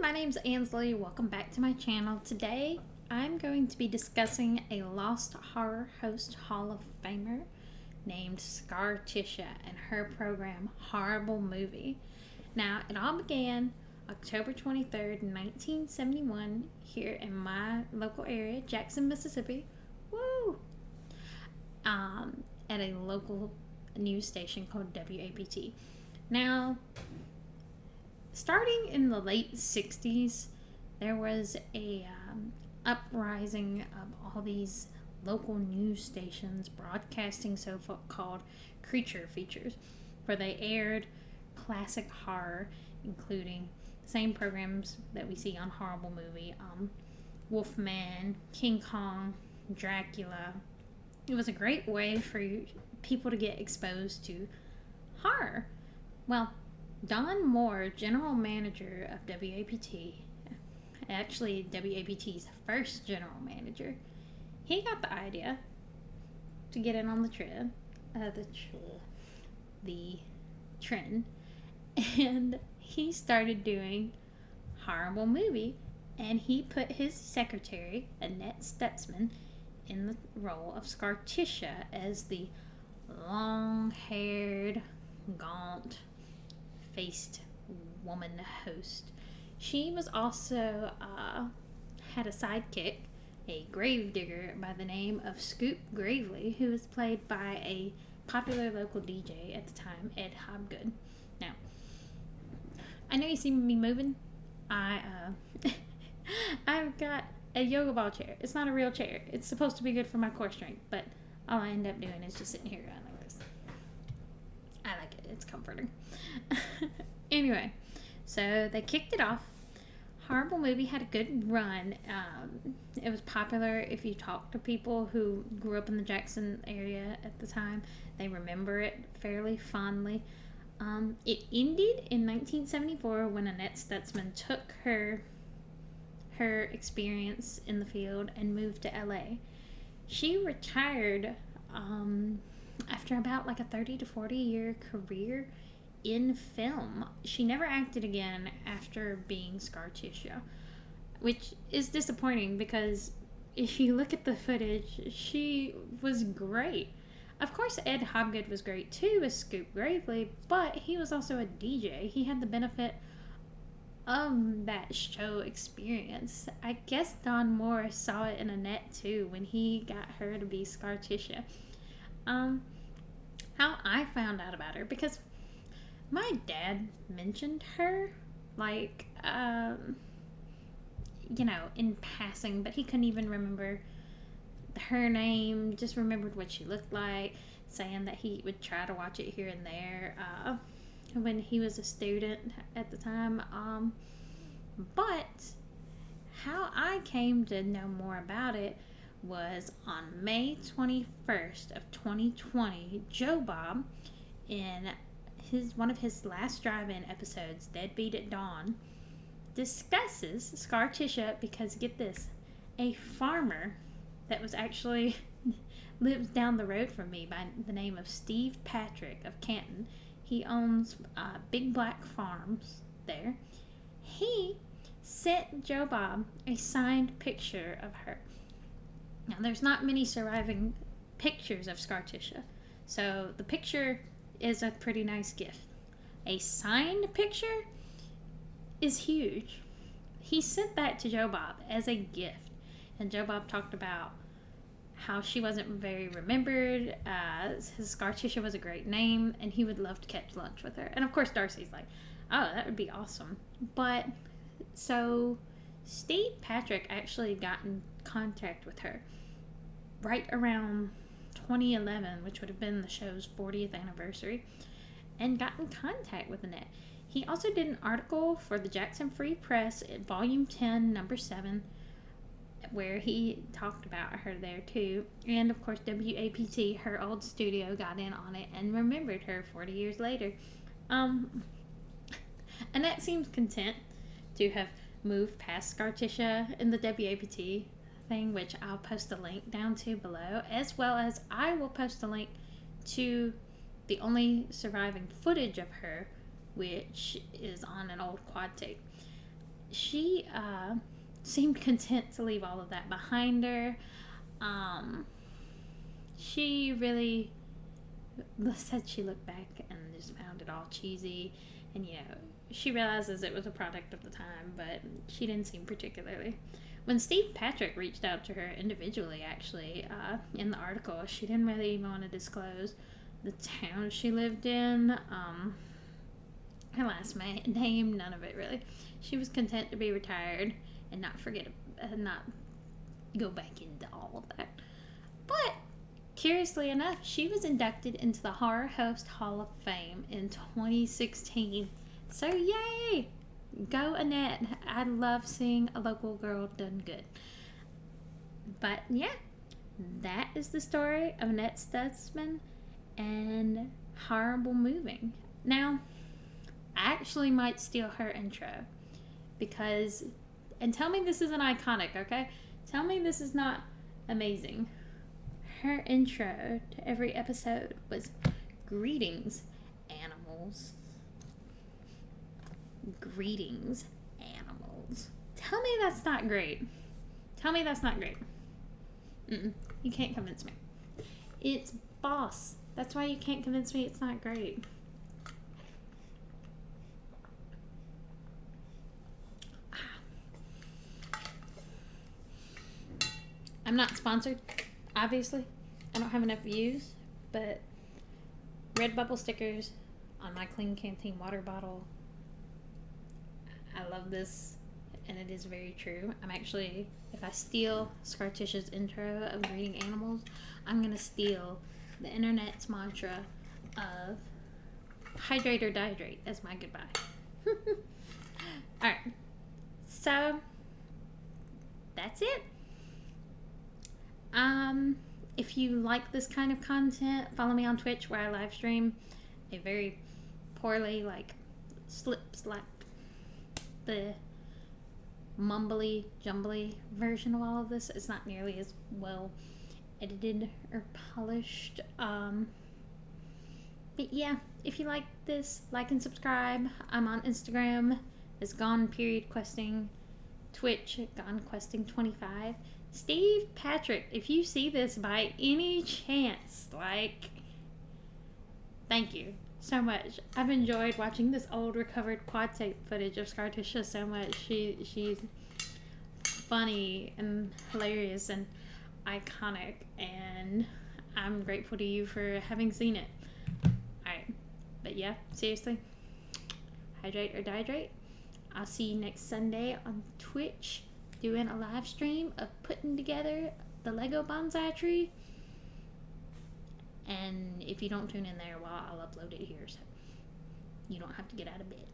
my name's Ansley. Welcome back to my channel. Today, I'm going to be discussing a Lost Horror Host Hall of Famer named Scarticia and her program, Horrible Movie. Now, it all began October 23rd, 1971, here in my local area, Jackson, Mississippi. Woo! At a local news station called WAPT. Now, starting in the late 60s, there was a uprising of all these local news stations broadcasting so-called creature features, where they aired classic horror, including the same programs that we see on Horrible Movie, Wolfman, King Kong, Dracula. It was a great way for people to get exposed to horror. Well, Don Moore, general manager of WAPT, actually WAPT's first general manager, he got the idea to get in on the trend, and he started doing Horrible Movie, and he put his secretary, Annette Stutzman, in the role of Scarticia as the long-haired, gaunt faced woman host. She was also had a sidekick, a gravedigger by the name of Scoop Gravely, who was played by a popular local DJ at the time, Ed Hobgood. Now, I know you see me moving. I've got a yoga ball chair. It's not a real chair. It's supposed to be good for my core strength, but all I end up doing is just sitting here around like this. I like it. It's comforting. Anyway, so they kicked it off. Horrible Movie had a good run. It was popular. If you talk to people who grew up in the Jackson area at the time, they remember it fairly fondly. It ended in 1974 when Annette Stutzman took her experience in the field and moved to LA. She retired after about like a 30 to 40 year career in film. She never acted again after being Scarticia, which is disappointing because if you look at the footage, she was great. Of course, Ed Hobgood was great too as Scoop Gravely, but he was also a DJ. He had the benefit of that show experience. I guess Don Moore saw it in Annette too when he got her to be Scarticia. How I found out about her, because my dad mentioned her, like, in passing, but he couldn't even remember her name, just remembered what she looked like, saying that he would try to watch it here and there when he was a student at the time. But how I came to know more about it was on May 21st of 2020, Joe Bob, in one of his last drive-in episodes, Deadbeat at Dawn, discusses Scarticia because, get this, a farmer that was actually lives down the road from me by the name of Steve Patrick of Canton. He owns Big Black Farms there. He sent Joe Bob a signed picture of her. Now, there's not many surviving pictures of Scarticia, so the picture is a pretty nice gift. A signed picture is huge. He sent that to Joe Bob as a gift, and Joe Bob talked about how she wasn't very remembered. His Scarticia was a great name, and he would love to catch lunch with her. And of course, Darcy's like, "Oh, that would be awesome." But so Steve Patrick actually got in contact with her right around 2011, which would have been the show's 40th anniversary, and got in contact with Annette. He also did an article for the Jackson Free Press at Volume 10, Number 7, where he talked about her there too. And of course, WAPT, her old studio, got in on it and remembered her 40 years later. Annette seems content to have moved past Scarticia in the WAPT thing, which I'll post a link down to below, as well as I will post a link to the only surviving footage of her, which is on an old quad tape. she seemed content to leave all of that behind her. She really said she looked back and just found it all cheesy, and she realizes it was a product of the time, but she didn't seem particularly. When Steve Patrick reached out to her individually, actually, in the article, she didn't really even want to disclose the town she lived in, her last name, none of it really. She was content to be retired and not go back into all of that. But curiously enough, she was inducted into the Horror Host Hall of Fame in 2016. So yay! Go Annette. I love seeing a local girl done good. But yeah, that is the story of Annette Stutzman and Horrible Moving. Now, I actually might steal her intro because, and tell me this isn't iconic, okay? Tell me this is not amazing. Her intro to every episode was "Greetings, animals. Greetings, animals." Tell me that's not great. Tell me that's not great. You can't convince me. It's boss. That's why you can't convince me it's not great. I'm not sponsored, obviously. I don't have enough views, but Redbubble stickers on my Clean Canteen water bottle. I love this, and it is very true. I'm actually, if I steal Scarticia's intro of Greeting Animals, I'm going to steal the internet's mantra of hydrate or dihydrate as my goodbye. Alright, so that's it. If you like this kind of content, follow me on Twitch where I live stream a very poorly, slap the mumbly jumbly version of all of this. It's not nearly as well edited or polished. But yeah, if you like this, like and subscribe. I'm on Instagram as Gone.Questing, Twitch GoneQuesting25. Steve Patrick, if you see this by any chance, thank you so much. I've enjoyed watching this old recovered quad tape footage of Scarticia so much. She's funny and hilarious and iconic, and I'm grateful to you for having seen it. Alright, but yeah, seriously, hydrate or dihydrate. I'll see you next Sunday on Twitch doing a live stream of putting together the Lego bonsai tree. And if you don't tune in there, well, I'll upload it here, so you don't have to get out of bed.